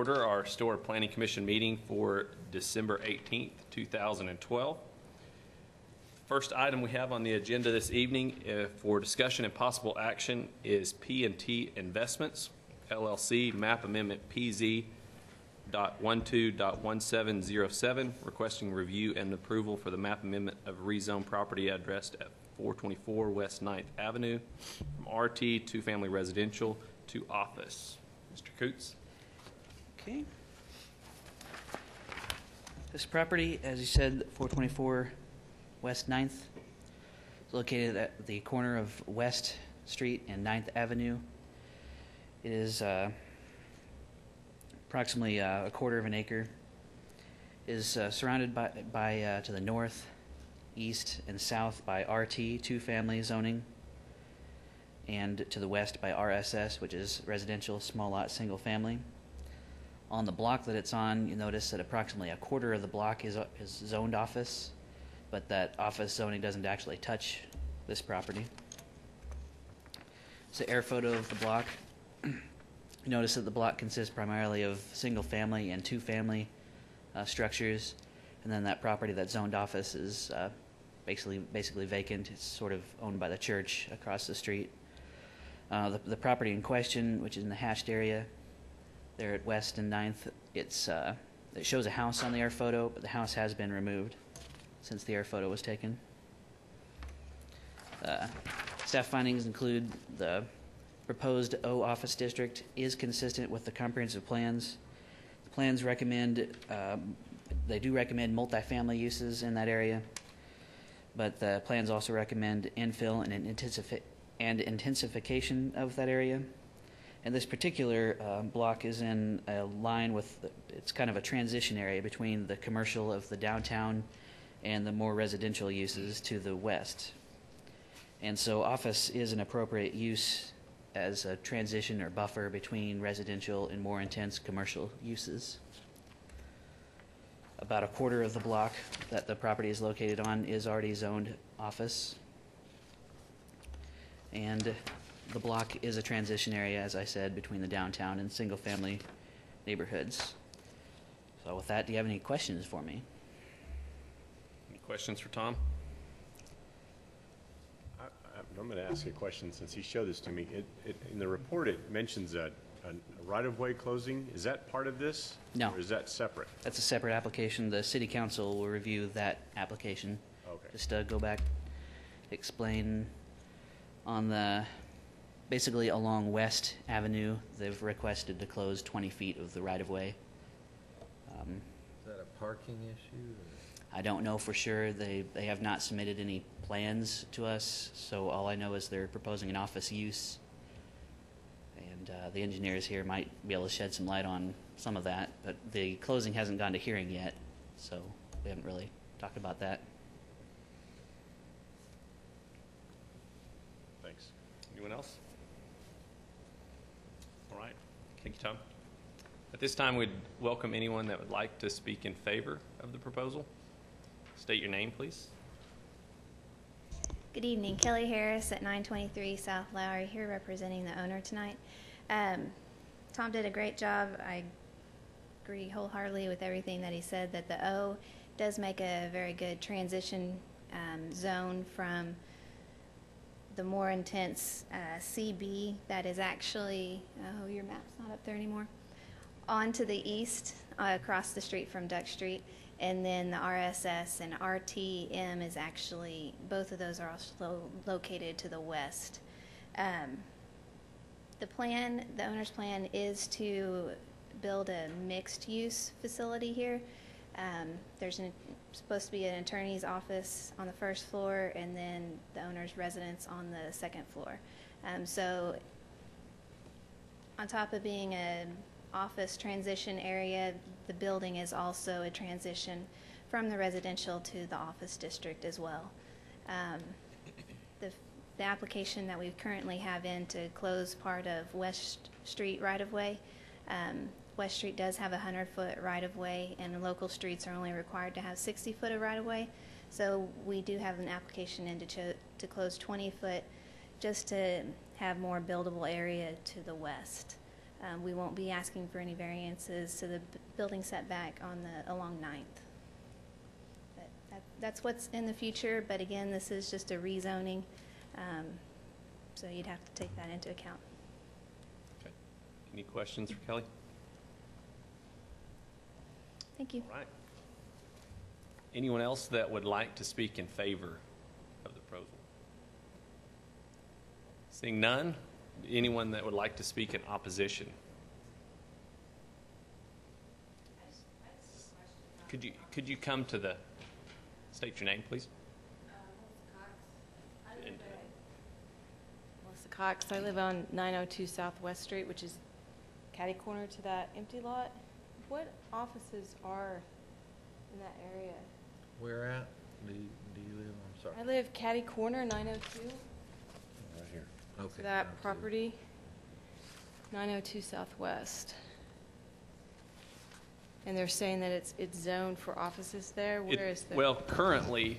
Order our Stillwater Planning Commission meeting for December 18th, 2012. First item we have on the agenda this evening for discussion and possible action is P&T Investments, LLC, map amendment PZ.12.1707, requesting review and approval for the map amendment of rezone property addressed at 424 West 9th Avenue from RT two-family residential to office. Mr. Coots. Okay. This property, as you said, 424 West 9th, is located at the corner of West Street and 9th Avenue. It is approximately a quarter of an acre. It is surrounded by to the north, east, and south by RT, two-family zoning, and to the west by RSS, which is residential, small lot, single family. On the block that it's on, you notice that approximately a quarter of the block is zoned office, but that office zoning doesn't actually touch this property. It's an air photo of the block. You notice that the block consists primarily of single-family and two-family structures, and then that property that's zoned office is basically vacant. It's sort of owned by the church across the street. The property in question, which is in the hashed area, there at West and 9th, it shows a house on the air photo, but the house has been removed since the air photo was taken. Staff findings include the proposed O office district is consistent with the comprehensive plans. The plans recommend, they do recommend multifamily uses in that area, but the plans also recommend infill and intensification of that area. And this particular block is in a line with, it's kind of a transition area between the commercial of the downtown and the more residential uses to the west. And so office is an appropriate use as a transition or buffer between residential and more intense commercial uses. About a quarter of the block that the property is located on is already zoned office. And the block is a transition area, as I said, between the downtown and single-family neighborhoods. So with that, do you have any questions for me? Any questions for Tom? I'm going to ask a question since he showed this to me. In the report, it mentions a right-of-way closing. Is that part of this? No. Or is that separate? That's a separate application. The City Council will review that application. Okay. Just go back, explain on the, basically along West Avenue, they've requested to close 20 feet of the right-of-way. Is that a parking issue? Or? I don't know for sure. They have not submitted any plans to us, so all I know is they're proposing an office use. And the engineers here might be able to shed some light on some of that, but the closing hasn't gone to hearing yet, so we haven't really talked about that. Thanks. Anyone else? All right. Thank you, Tom. At this time, we'd welcome anyone that would like to speak in favor of the proposal. State your name, please. Good evening. Kelly Harris at 923 South Lowry, here representing the owner tonight. Tom did a great job. I agree wholeheartedly with everything that he said, that the O does make a very good transition zone from the more intense CB that is actually, oh, your map's not up there anymore, on to the east across the street from Duck Street. And then the RSS and RTM is actually, both of those are also located to the west. The owner's plan is to build a mixed-use facility here. There's supposed to be an attorney's office on the first floor and then the owner's residence on the second floor. So on top of being an office transition area, the building is also a transition from the residential to the office district as well. The application that we currently have in to close part of West Street right-of-way, West Street does have a 100-foot right-of-way, and local streets are only required to have 60-foot of right-of-way. So we do have an application in to close 20-foot just to have more buildable area to the west. We won't be asking for any variances to the building setback along 9th. But that's what's in the future, but again, this is just a rezoning, so you'd have to take that into account. Okay. Any questions for Kelly? Thank you. All right. Anyone else that would like to speak in favor of the proposal? Seeing none, anyone that would like to speak in opposition? Could you come to the, state your name, please? Melissa Cox. I live on 902 Southwest Street, which is catty corner to that empty lot. What offices are in that area? Where at? Do you live? I'm sorry. I live catty corner, 902, Right here. Okay. to that I see. property, 902 Southwest. And they're saying that it's zoned for offices there? Where is the? Well, currently,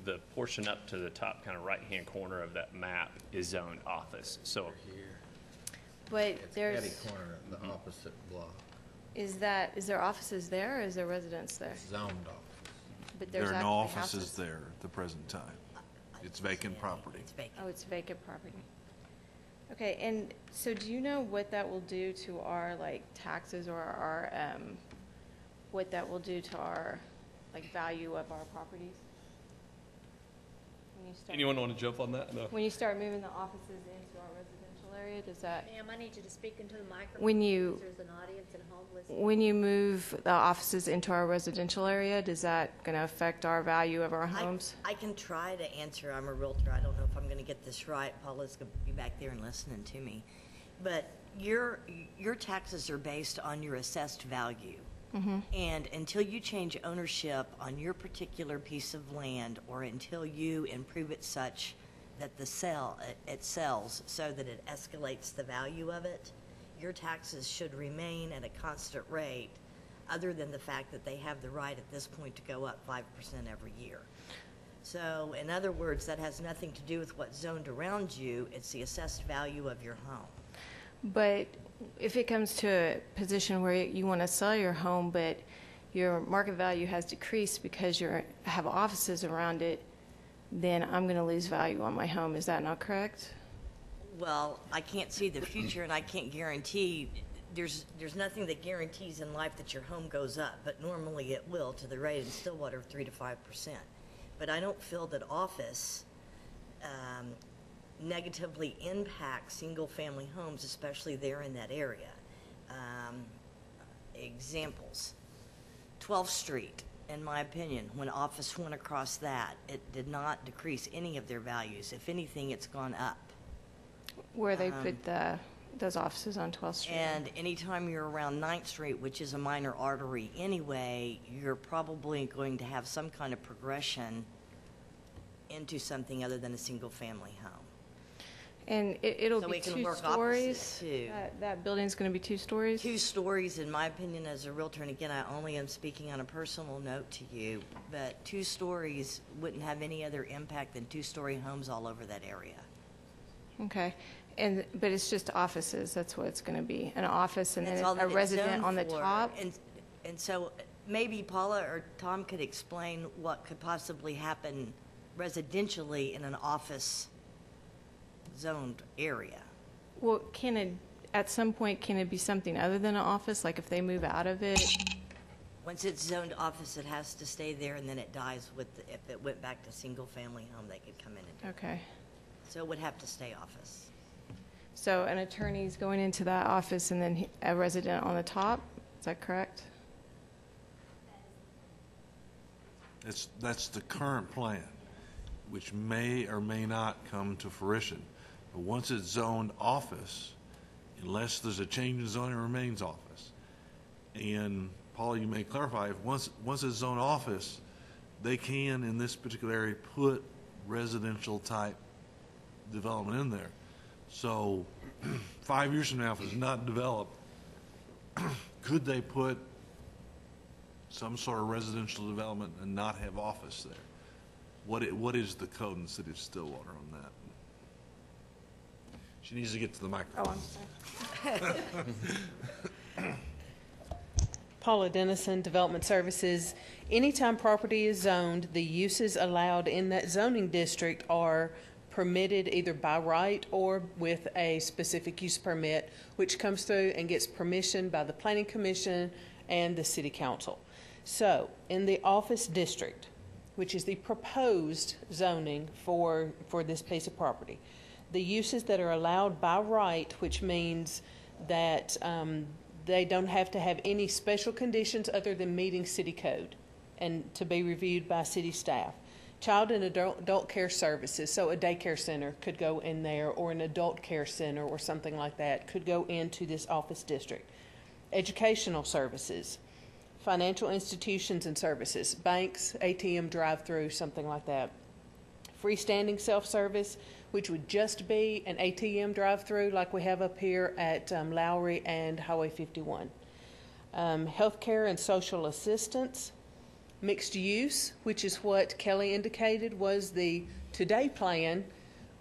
the portion up to the top kind of right-hand corner of that map is zoned office. So Here. But It's there's, catty corner, the opposite block. is there offices there or is there residents there? Zoned office. But There there's are no actually offices houses. there at the present time. It's vacant property. Oh, it's vacant property. Okay, and so do you know what that will do to our, like, taxes or our, what that will do to our, like, value of our properties? When you start- anyone want to jump on that? No. When you start moving the offices into our residential area, does that, Ma'am, I need you to speak into the microphone. When you- because There's an audience at home listening. when you move the offices into our residential area, does that gonna affect our value of our homes? I can try to answer. I'm a realtor. I don't know if I'm going to get this right. Paula's going to be back there and listening to me. But your taxes are based on your assessed value. And until you change ownership on your particular piece of land, or until you improve it such that it sells so that it escalates the value of it, your taxes should remain at a constant rate, other than the fact that they have the right at this point to go up 5% every year. So, in other words, that has nothing to do with what's zoned around you. It's the assessed value of your home. But if it comes to a position where you want to sell your home, but your market value has decreased because you have offices around it, then I'm going to lose value on my home. Is that not correct? Well, I can't see the future, and I can't guarantee. There's nothing that guarantees in life that your home goes up, but normally it will, to the rate in Stillwater of 3 to 5%. But I don't feel that office negatively impacts single-family homes, especially there in that area. Examples: 12th Street, in my opinion, when office went across that, it did not decrease any of their values. If anything, it's gone up. Where they put those offices on 12th Street? And anytime you're around 9th Street, which is a minor artery anyway, you're probably going to have some kind of progression into something other than a single-family home. And it'll So be it can 2 work stories? opposite, too. That building's going to be 2 stories? 2 stories, in my opinion, as a realtor, and again, I only am speaking on a personal note to you, but 2 stories wouldn't have any other impact than 2-story homes all over that area. Okay. But it's just offices, that's what it's going to be, an office and That's then all that a it's resident zoned on the for. top? And so maybe Paula or Tom could explain what could possibly happen residentially in an office zoned area. Well, at some point, can it be something other than an office, like if they move out of it? Once it's zoned office, it has to stay there, and then it dies if it went back to single-family home, they could come in and do it. Okay. So it would have to stay office. So an attorney's going into that office and then a resident on the top? Is that correct? That's the current plan, which may or may not come to fruition. But once it's zoned office, unless there's a change in zoning, it remains office. And Paula, you may clarify, if once it's zoned office, they can, in this particular area, put residential type development in there. So 5 years from now, if it's not developed, could they put some sort of residential development and not have office there? What is the code in the city of Stillwater on that? She needs to get to the microphone. Oh, I'm sorry. Paula Dennison, Development Services. Anytime property is zoned, the uses allowed in that zoning district are permitted either by right or with a specific use permit, which comes through and gets permission by the Planning Commission and the City Council. So, in the office district, which is the proposed zoning for this piece of property, the uses that are allowed by right, which means that they don't have to have any special conditions other than meeting city code and to be reviewed by city staff. Child and adult care services, so a daycare center could go in there, or an adult care center or something like that could go into this office district. Educational services, financial institutions and services, banks, ATM drive-through, something like that. Freestanding self-service, which would just be an ATM drive-through like we have up here at Lowry and Highway 51. Healthcare and social assistance. Mixed use, which is what Kelly indicated was the today plan,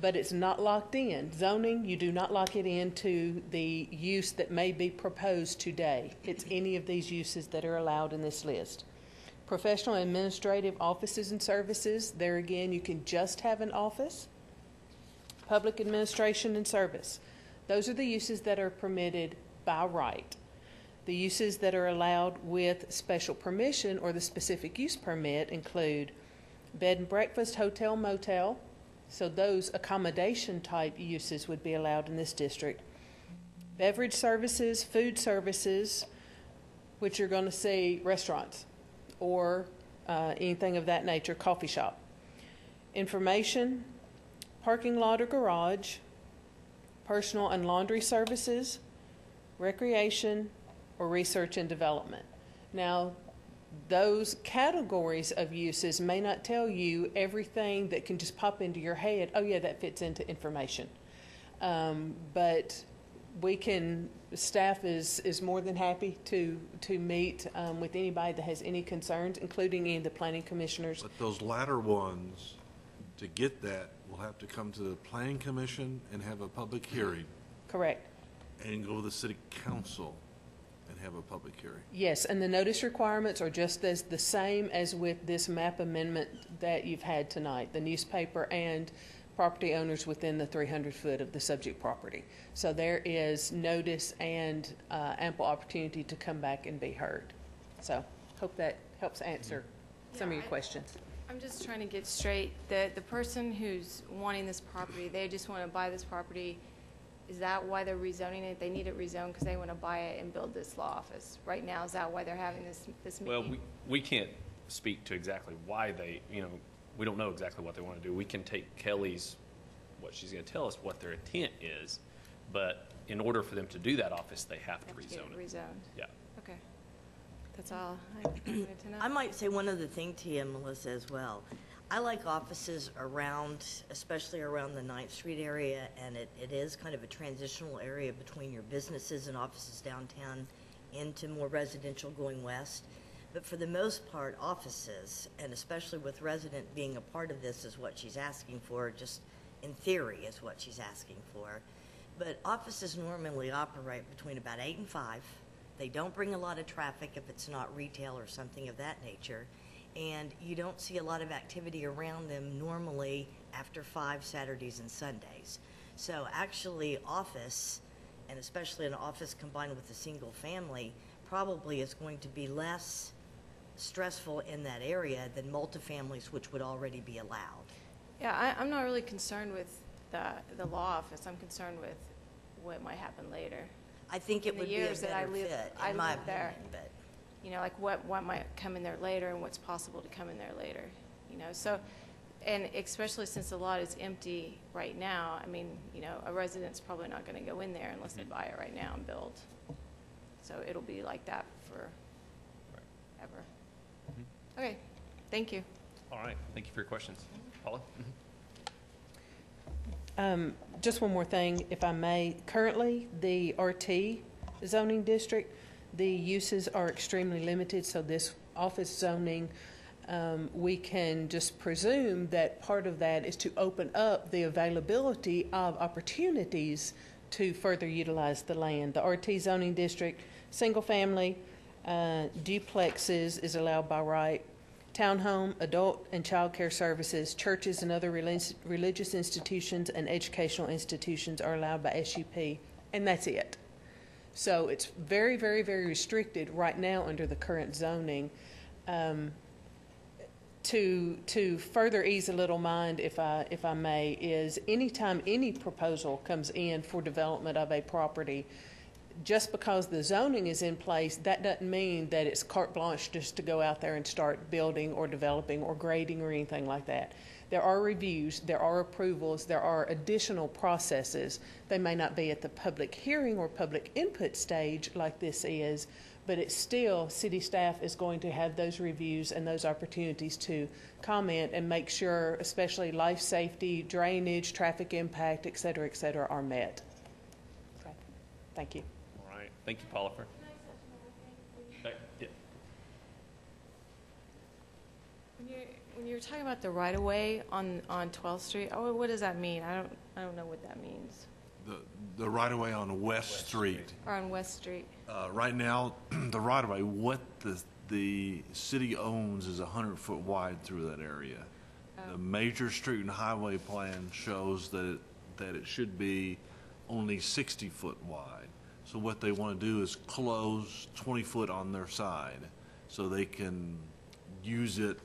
but it's not locked in. Zoning, you do not lock it into the use that may be proposed today. It's any of these uses that are allowed in this list. Professional and administrative offices and services. There again, you can just have an office. Public administration and service. Those are the uses that are permitted by right. The uses that are allowed with special permission or the specific use permit include bed and breakfast, hotel, motel. So those accommodation type uses would be allowed in this district. Beverage services, food services, which you're going to see restaurants or anything of that nature, coffee shop. Information, parking lot or garage, personal and laundry services, recreation, or research and development. Now, those categories of uses may not tell you everything that can just pop into your head, oh yeah, that fits into information. But we can, staff is more than happy to meet with anybody that has any concerns, including any of the planning commissioners. But those latter ones, to get that, will have to come to the Planning Commission and have a public hearing. Correct. And go to the City Council and have a public hearing. Yes, and the notice requirements are just as the same as with this map amendment that you've had tonight, the newspaper and property owners within the 300 foot of the subject property. So there is notice and ample opportunity to come back and be heard. So hope that helps answer some of your questions. I'm just trying to get straight. The person who's wanting this property, they just want to buy this property. Is that why they're rezoning it? They need it rezoned because they want to buy it and build this law office. Right now, is that why they're having this meeting? Well, we can't speak to exactly why they, we don't know exactly what they want to do. We can take Kelly's, what she's going to tell us what their intent is, but in order for them to do that office, they have to rezone it. Rezoned. Yeah. Okay. That's all I wanted to know. I might say one other thing to you, Melissa, as well. I like offices around, especially around the 9th Street area, and it is kind of a transitional area between your businesses and offices downtown into more residential going west. But for the most part, offices, and especially with resident being a part of this, is what she's asking for, just in theory is what she's asking for. But offices normally operate between about 8 and 5. They don't bring a lot of traffic if it's not retail or something of that nature. And you don't see a lot of activity around them normally after 5 Saturdays and Sundays. So actually office, and especially an office combined with a single family, probably is going to be less stressful in that area than multifamilies, which would already be allowed. Yeah, I'm not really concerned with the law office. I'm concerned with what might happen later. I think it would be a better fit, in my opinion. But like what might come in there later and what's possible to come in there later. So, and especially since the lot is empty right now, I mean, a resident's probably not going to go in there unless they buy it right now and build. So it'll be like that forever. Okay, thank you. All right, thank you for your questions. Paula? Just one more thing, if I may. Currently, the RT zoning district, the uses are extremely limited, so this office zoning we can just presume that part of that is to open up the availability of opportunities to further utilize the land. The RT zoning district, single-family, duplexes is allowed by right. Townhome, adult and child care services, churches and other religious institutions and educational institutions are allowed by SUP, and that's it. So it's very, very, very restricted right now under the current zoning. To further ease a little mind, if I may, is anytime any proposal comes in for development of a property, just because the zoning is in place, that doesn't mean that it's carte blanche just to go out there and start building or developing or grading or anything like that. There are reviews, there are approvals, there are additional processes. They may not be at the public hearing or public input stage like this is, but it's still, city staff is going to have those reviews and those opportunities to comment and make sure, especially life safety, drainage, traffic impact, et cetera, are met. Okay. Thank you. All right. Thank you, Paula. Yeah. When you're talking about the right-of-way on 12th Street, what does that mean? I don't know what that means. The right-of-way on West Street. Or on West Street. Right now, the right-of-way, what the city owns is 100-foot wide through that area. The major street and highway plan shows that it should be only 60-foot wide. So what they want to do is close 20-foot on their side so they can use it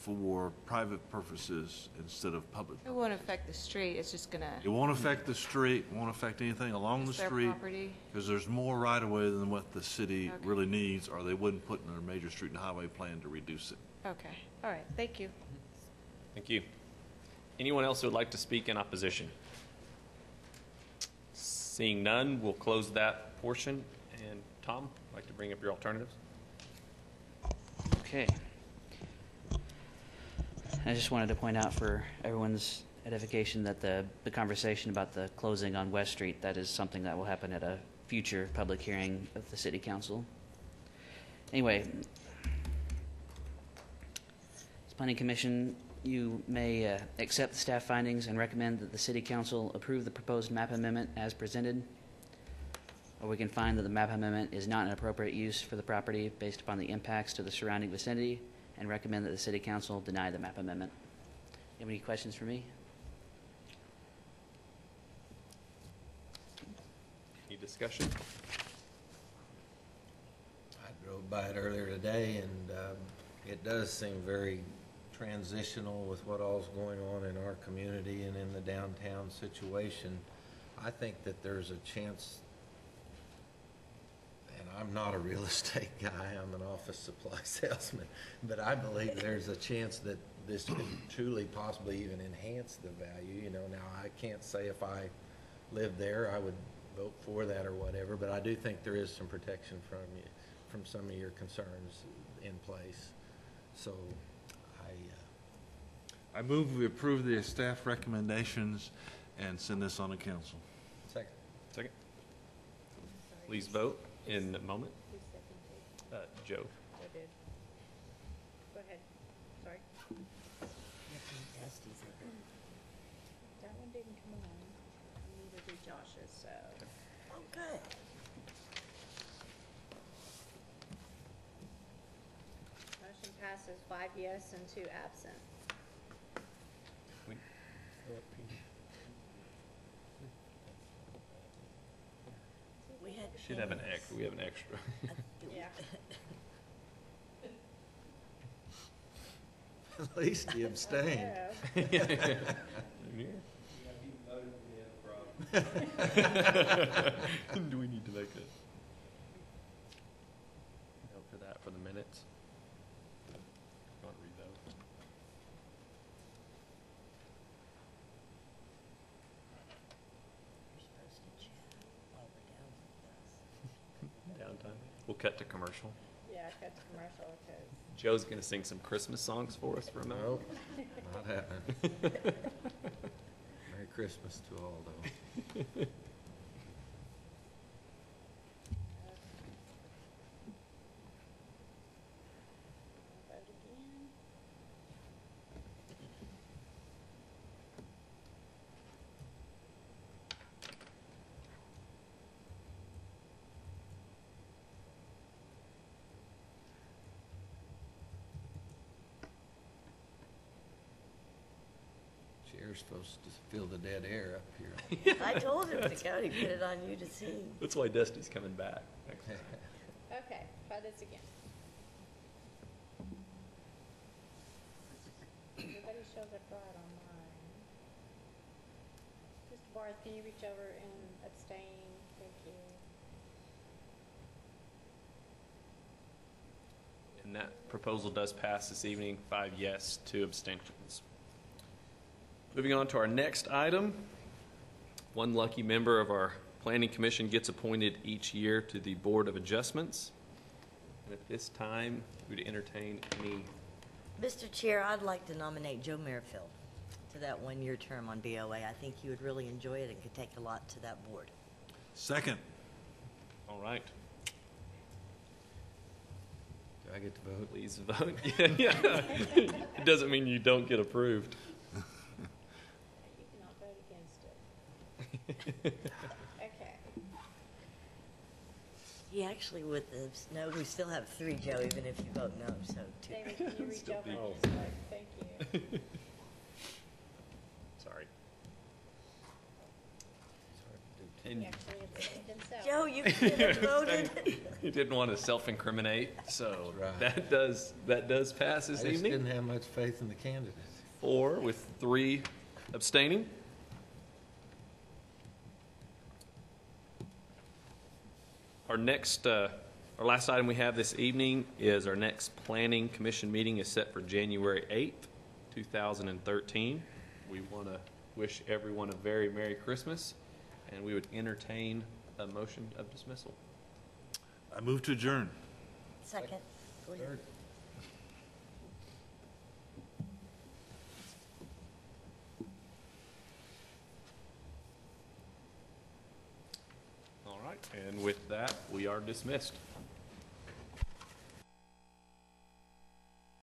for private purposes instead of public. It won't affect the street, it's just gonna... It won't affect the street, won't affect anything along the street. Because there's more right-of-way than what the city really needs, or they wouldn't put in their major street and highway plan to reduce it. Okay, all right, thank you. Thank you. Anyone else who would like to speak in opposition? Seeing none, we'll close that portion. And Tom, I'd like to bring up your alternatives. Okay. I just wanted to point out for everyone's edification that the conversation about the closing on West Street, that is something that will happen at a future public hearing of the City Council. Anyway, Planning Commission, you may accept the staff findings and recommend that the City Council approve the proposed map amendment as presented, or we can find that the map amendment is not an appropriate use for the property based upon the impacts to the surrounding vicinity, and recommend that the City Council deny the map amendment. You have any questions for me? Any discussion? I drove by it earlier today, and it does seem very transitional with what all's going on in our community and in the downtown situation. I think that there's a chance, and I'm not a real estate guy, I'm an office supply salesman, but I believe there's a chance that this could truly possibly even enhance the value. You know, now I can't say if I lived there I would vote for that or whatever, but I do think there is some protection from some of your concerns in place. So I move we approve the staff recommendations and send this on to council. Second. Please vote in a moment. Joe. Joe did. Go ahead. Sorry. That one didn't come on. Neither did Josh's, so. Okay. Motion passes 5 yes and 2 absent. Should have an extra. We have an extra. Yeah. at least he abstained. Do we need to make a note for that for the minutes? Want to read those? Downtime. We'll cut to commercial. Yeah, cut to commercial because. Joe's going to sing some Christmas songs for us for a moment. Nope, not happening. Merry Christmas to all, though. Vote again. They're supposed to feel the dead air up here. I told him to go, he put it on you to see. That's why Dusty's coming back next time. Okay, try this again. Everybody shows up right on mine. Mr. Barth, can you reach over and abstain? Thank you. And that proposal does pass this evening, 5 yes, 2 abstentions. Moving on to our next item. One lucky member of our Planning Commission gets appointed each year to the Board of Adjustments. And at this time, we'd entertain any. Mr. Chair, I'd like to nominate Joe Merrifield to that one-year term on BOA. I think he would really enjoy it and could take a lot to that board. Second. All right, Do I get to vote? please vote. Yeah. It doesn't mean you don't get approved. You cannot vote against it. Okay. He actually, with the no, we still have 3, Joe, even if you vote no, so 2. David, can you reach Still over be- and just vote? Thank you. Sorry. He And actually abstained himself. Joe, you could have voted. you didn't want to self-incriminate, so Right. that does pass this I just evening. didn't have much faith in the candidate. 4 with 3 abstaining. Our last item we have this evening is our next Planning Commission meeting is set for January 8th, 2013. We want to wish everyone a very Merry Christmas, and we would entertain a motion of dismissal. I move to adjourn. Second. Go ahead. All right, and with that, we are dismissed.